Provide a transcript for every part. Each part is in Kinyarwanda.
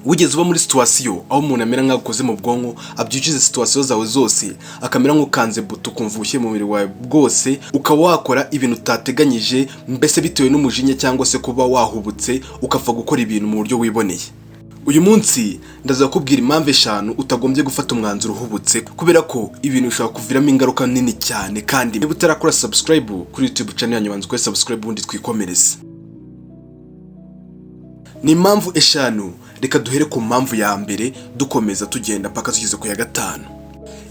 wigeze uba muri situation aho umuntu amera nk'akoze mu bwonko abyukize situation zawe zose akamera nk'ukanze buto kumva ushye mu mubiri wawe bwose ukaba wakora ibintu utateganyije mbese bitewe n'umujinya cyangwa se kuba wahubutse ukapfa gukora ibintu mu buryo wiboneye. Uyu munsi ndaza kubwira impamvu 5 utagombye gufata umwanzuro uhubutse kubera ko ibintu bishobora kuviramo ingaruka nini cyane. Kandi niba utarakora subscribe kuri YouTube channel yanyu banza ko subscribe ubundi twikomereze. Ni impamvu 5, reka duhere ku mpamvu ya mbere dukomeza tugenda paka tugeze ku ya 5.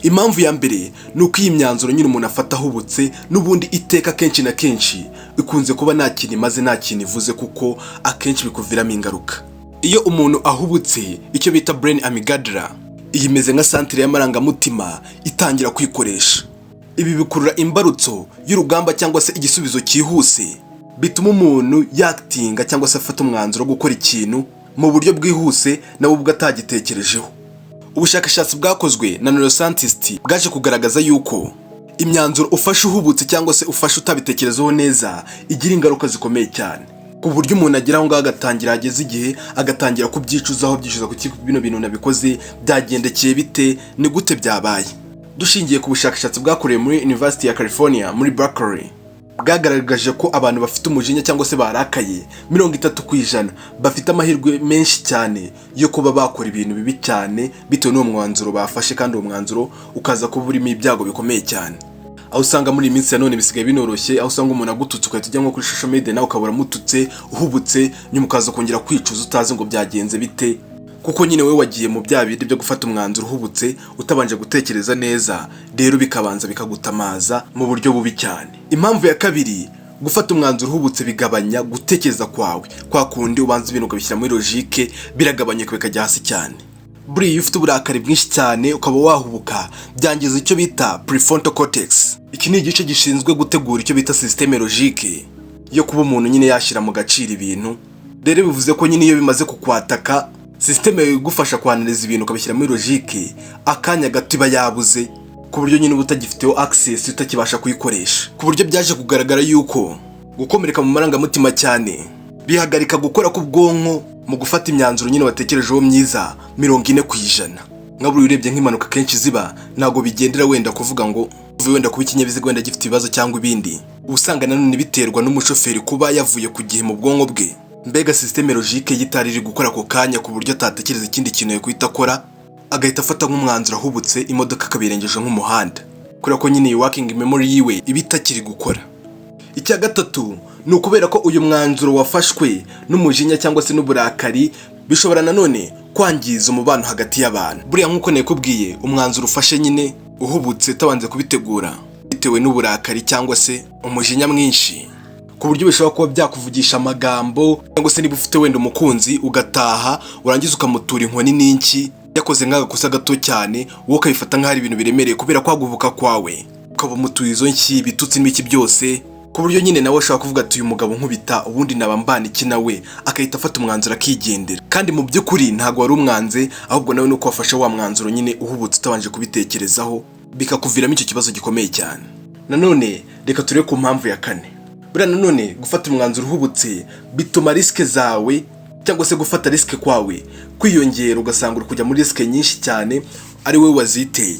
Impamvu ya mbere nuko iyi myanzuro nyine umuntu afata ahubutse n'ubundi iteka kenshi na kenshi ikunze kuba nta kintu imaze nta kintu ivuze kuko akenshi bikuviramo ingaruka. Iyo umuntu ahubutse icyo bita brain amygdala imeze nka centre y'amarangamutima itangira kwikoresha. Ibi bikurura imbarutso y'urugamba cyangwa se igisubizo cyihuse bituma umuntu yaktinga cyangwa se afata umwanzuro wo gukora ikintu mu buryo bwihuse nawe ubwo atagitekerejeho. Ubushakashatsi bwakozwe na neuroscientist bwaje kugaragaza yuko imyanzuro ufashe uhubutse cyangwa se ufashe utabitekerezaho neza igira ingaruka zikomeye cyane ku buryo umuntu agira aho ngaho agatangira ageze igihe agatangira kubyicuzaho byishuza ku bino bintu nabikoze byagendekeye bite ni gute byabaye. Dushingiye ku bushakashatsi bwakorewe muri University ya California muri Berkeley bwagaragaje ko abantu bafite umujinya cyangwa se barakaye 30% bafite amahirwe menshi cyane yo kuba bakora ibintu bibi cyane bitewe n'uwo mwanzuro bafashe, kandi uwo mwanzuro ukaza kuba urimo ibyago bikomeye cyane. Aho usanga muri iminsi ya none bisigaye binoroshye, aho usanga umuntu agututse ukahita ujya nko kuri social media nawe ukabura mututse uhubutse nyuma ukaza kongera kwicuza utazi ngo byagenze bite kuko nyine we wagiye mu bya bindi byo gufata umwanzuro uhubutse utabanje gutekereza neza, rero bikabanza bikagutamaza mu buryo bubi cyane. Impamvu ya kabiri, gufata umwanzuro uhubutse bigabanya gutekereza kwawe, kwa kundi ubanza ibintu ukabishyira muri logique biragabanyuka bikajya hasi cyane. Buri ufite uburakari bwinshi cyane ukaba wahubuka byangiza icyo bita prefrontal cortex. Iki ni igice gishinzwe gutegura icyo bita systeme logique yo kuba umuntu nyine yashira mu gaciro ibintu. Rero bivuze ko nyine iyo bimaze kukwataka systeme igufasha kwanaliza ibintu ukabishyira muri logique akanya gato iba yabuze ku buryo nyine ubutagifiteho access utakibasha kuyikoresha, ku buryo byaje kugaragara yuko gukomereka mu marangamutima cyane bihagarika gukora ku bwonko mu gufata imyanzuro nyine watekerejeho myiza 40%. Nkaburi urebye nk'impanuka kenshi ziba ntago bigendera wenda kuvuga ngo wenda kuba ikinyabiziga wenda gifite ibibazo cyangwa ibindi, usanga nanone biterwa n'umushoferi kuba yavuye ku gihe mu bwonko bwe, mbega systeme logique yitariri gukora ako kanya ku buryo atatekereza ikindi kintu yo kwita akora agahita afata nk'umwanzuro ahubutse imodoka kabirengeje nk'umuhanda kubera ko nyine working memory yiwe ibitakiri gukora. Icya gatatu ni ukubera ko uyu mwanzuro wafashwe n'umujinya cyangwa se n'uburakari bishobora nanone kwangiza umubano hagati y'abantu. Buriya nk'uko nakubwiye, umwanzuro ufashe nyine uhubutse utabanze kubitegura bitewe n'uburakari cyangwa se umujinya mwinshi ku buryo bishobora kuba byakuvugisha amagambo, cyangwa se niba ufite wenda umukunzi ugataha urangiza ukamutura inkoni n'inki yakoze nk'agakosa gato cyane wowe ukabifata nk'ahari ibintu biremereye kubera kwaguvuka kwawe ukaba umutuye izo nki bitutsi n'iki byose, ku buryo nyine nawe ashobora kuvuga ati uyu mugabo nkubita ubundi naba mbana iki nawe akahita afata umwanzuro akigendera, kandi mu by'ukuri ntago wari umwanze ahubwo nawe nuko wafashe wa mwanzuro nyine uhubutse utabanje kubitekerezaho bikakuviramo icyo kibazo gikomeye cyane. Nanone reka turebe ku mpamvu ya 4. Buriya nanone gufata umwanzuro uhubutse bituma riske zawe cyangwa se gufata riske kwawe kwiyongera, ugasanga uri kujya muri riske nyinshi cyane ari we waziteye.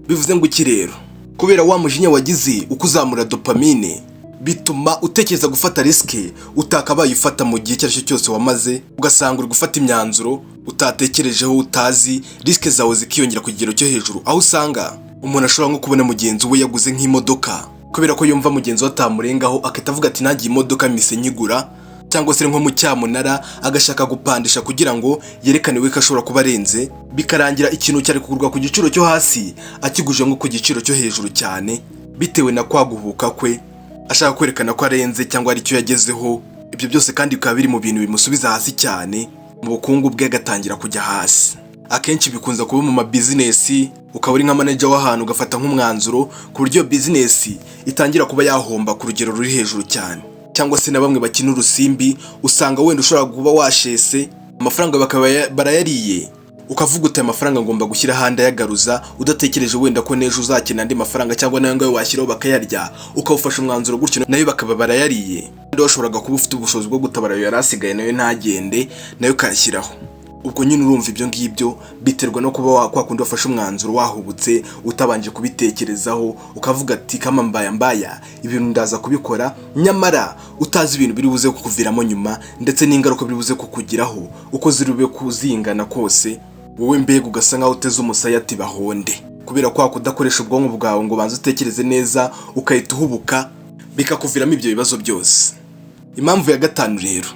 Bivuze ngo iki rero, kubera wa mujinya wagize ukuzamura dopamine bituma utekereza gufata riske utakabaye ufata mu gihe cyaricyo cyose wamaze, ugasanga uri gufata imyanzuro utatekerejeho utazi, riske zawe zikiyongera ku kigero cyo hejuru, aho usanga umuntu ashobora nko kubona mugenzi we yaguze nk'imodoka kubera ko yumva mugenzi we atamurengaho akahita avuga ati nagiye imodoka mise nyigura, cyangwa se nko mu cyamunara agashaka gupandisha kugira ngo yerekane we ko ashobora kuba arenze, bikarangira ikintu cyari kugurwa ku giciro cyo hasi akiguje nko ku giciro cyo hejuru cyane bitewe na kwaguhuka kwe ashaka kwerekana ko arenze cyangwa ari cyo yagezeho. Ibyo byose kandi bikaba biri mu bintu bimusubiza hasi cyane, mu bukungu bwe agatangira kujya hasi. Akenshi bikunza kuba mu mabusiness, ukaba uri nka manager w'ahantu ugafata nk'umwanzuro ku buryo business itangira kuba yahomba ku rugero ruri hejuru cyane, cyangwa se na bamwe bakina urusimbi usanga wenda ushobora kuba washese amafaranga bakaba barayariye ukavuga uti amafaranga ngomba gushyira handa yagaruza udatekereje wenda ko nejo uzakina andi mafaranga cyangwa nayo ngayo washyiraho bakayarya, ukawufasha umwanzuro gutyo nayo bakaba barayariye, kandi washoboraga kuba ufite ubushobozi bwo gutabara yo yarasigaye nayo ntagende nayo kayashyiraho. ubwo nyine urumva ibyo ngibyo biterwa no kuba kwa kundi wafashe umwanzuro wahubutse utabanje kubitekerezaho, ukavuga ati kama mbaya ibintu ndaza kubikora, nyamara utazi ibintu biri buze kukuviramo nyuma ndetse n'ingaruka biri buze kukugiraho uko zirube kuzingana kose, wowe mbega ugasa nkaho uteze umusaya ati bahonde, kubera kwa kudakoresha ubwonko bwawe ngo banze utekereze neza ukahita uhubuka bikakuviramo ibyo bibazo byose. Impamvu ya gatanu rero,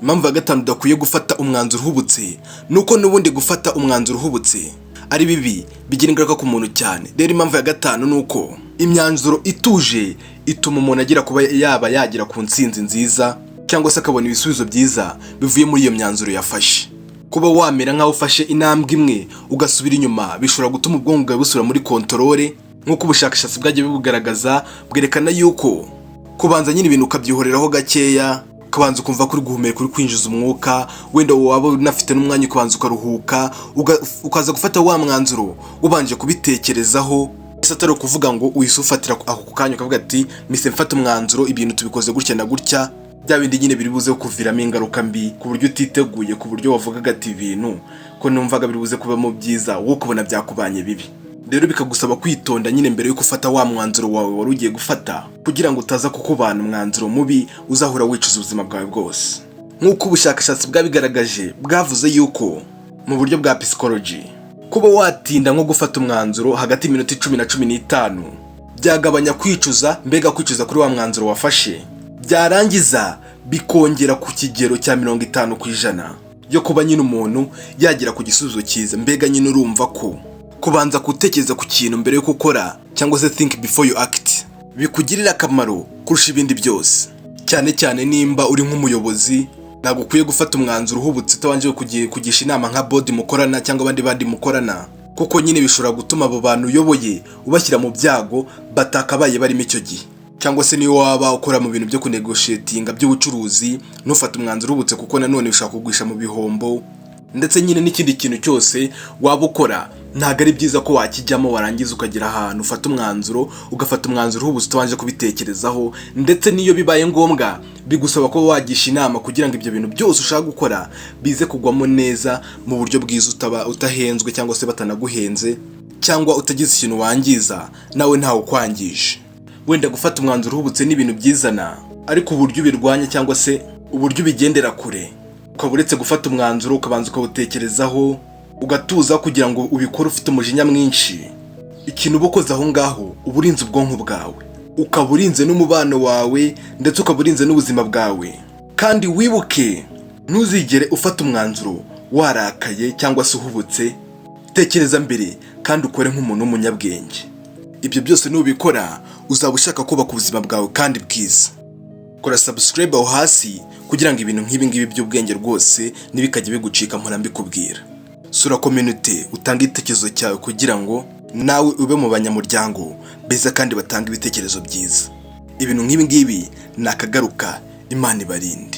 impamvu ya gatanu udakwiye gufata umwanzuro uhubutse nuko n'ubundi gufata umwanzuro uhubutse ari bibi, bigira ingaruka ku muntu cyane. Rero impamvu ya gatanu nuko imyanzuro ituje ituma umuntu agira kuba yagera ku ntsinzi nziza cyangwa se akabona ibisubizo byiza bivuye muri iyo myanzuro yafashe. Kuba wamera nkaho ufashe intambwe imwe ugasubira inyuma bishobora gutuma ubwonko bwawe busubira muri kontorore, nk'uko ubushakashatsi bwagiye bugaragaza bwerekana yuko kubanza nyine ibintu ukabyihoreraho gakeya, ukabanza ukumva kuri guhumeka, uri kwinjiza umwuka, wenda waba unafite n'umwanya ukabanza ukaruhuka, ukaza gufata wa mwanzuro ubanje kubitekerezaho, ese atari ukuvuga ngo uhise ufatira ako kanya ukavuga ati mise mfata umwanzuro ibintu tubikoze gutya na gutya, bya bindi nyine biri buze kuviramo ingaruka mbi ku buryo utiteguye, ku buryo wavugaga ati ibintu ko numvaga biri buze kubamo byiza wowe ukabona byakubanye bibi. Rero bikagusaba kwitonda nyine mbere yo gufata wa mwanzuro wawe wari ugiye gufata, kugira ngo utaza kukubana umwanzuro mubi uzahura wicuza ubuzima bwawe bwose. Nk'uko ubushakashatsi bwabigaragaje bwavuze yuko mu buryo bwa psychology, kuba watinda nko gufata umwanzuro hagati y'iminota 10 na 15 byagabanya kwicuza, mbega kwicuza kuri wa mwanzuro wafashe, byarangiza bikongera ku kigero cya 50% yo kuba nyine umuntu yagera ku gisubizo cyiza. Mbega nyine urumva ko kubanza gutekereza ku kintu mbere yo gukora, cyangwa se think before you act, bikugirira akamaro kurusha ibindi byose. Cyane cyane nimba uri nk'umuyobozi, ntabwo ukwiye gufata umwanzuro uhubutse utabanje kugisha inama nka board mukorana cyangwa abandi mukorana, kuko nyine bishobora gutuma abo bantu uyoboye ubashyira mu byago batakabaye barimo icyo gihe. Cyangwa se niyo waba ukora mu bintu byo kunegotiatinga by'ubucuruzi, ntufate umwanzuro uhubutse kuko nanone bishobora kugwisha mu bihombo. Ndetse nyine n'ikindi kintu cyose waba ukora, ntabwo ari byiza ko wakijyamo warangiza ukagira ahantu ufata umwanzuro, ugafata umwanzuro uhubutse utabanje kubitekerezaho, ndetse niyo bibaye ngombwa bigusaba ko wagisha inama kugira ngo ibyo bintu byose ushaka gukora bize kugwamo neza mu buryo bwiza, utahenzwe cyangwa se batanaguhenze, cyangwa utagize ikintu wangiza nawe ntawe ukwangije. Wenda gufata umwanzuro uhubutse n'ibintu byizana, ariko uburyo ubirwanya cyangwa se uburyo ubigendera kure, ukaba uretse gufata umwanzuro ukabanza ukawutekerezaho ugatuza kugira ngo ubikore ufite umujinya mwinshi, ikintu uba ukoze aho ngaho uba urinze ubwonko bwawe, ukaba urinze n'umubano wawe, ndetse ukaba urinze n'ubuzima bwawe. Kandi wibuke, ntuzigere ufata umwanzuro warakaye cyangwa se uhubutse. Tekereza mbere kandi ukore nk'umuntu w'umunyabwenge. Ibyo byose nubikora uzaba ushaka kubaka ubuzima bwawe kandi bwiza. Kora subscribe aho hasi kugira ngo ibintu nk'ibi ngibi by'ubwenge rwose nibikajye bigucika mpora mbikubwira. Sura community utange igitekerezo cyawe kugira ngo nawe ube mu banyamuryango beza kandi batanga ibitekerezo byiza. Ibintu nk'ibi ngibi nakagaruka. Imana ibarinde.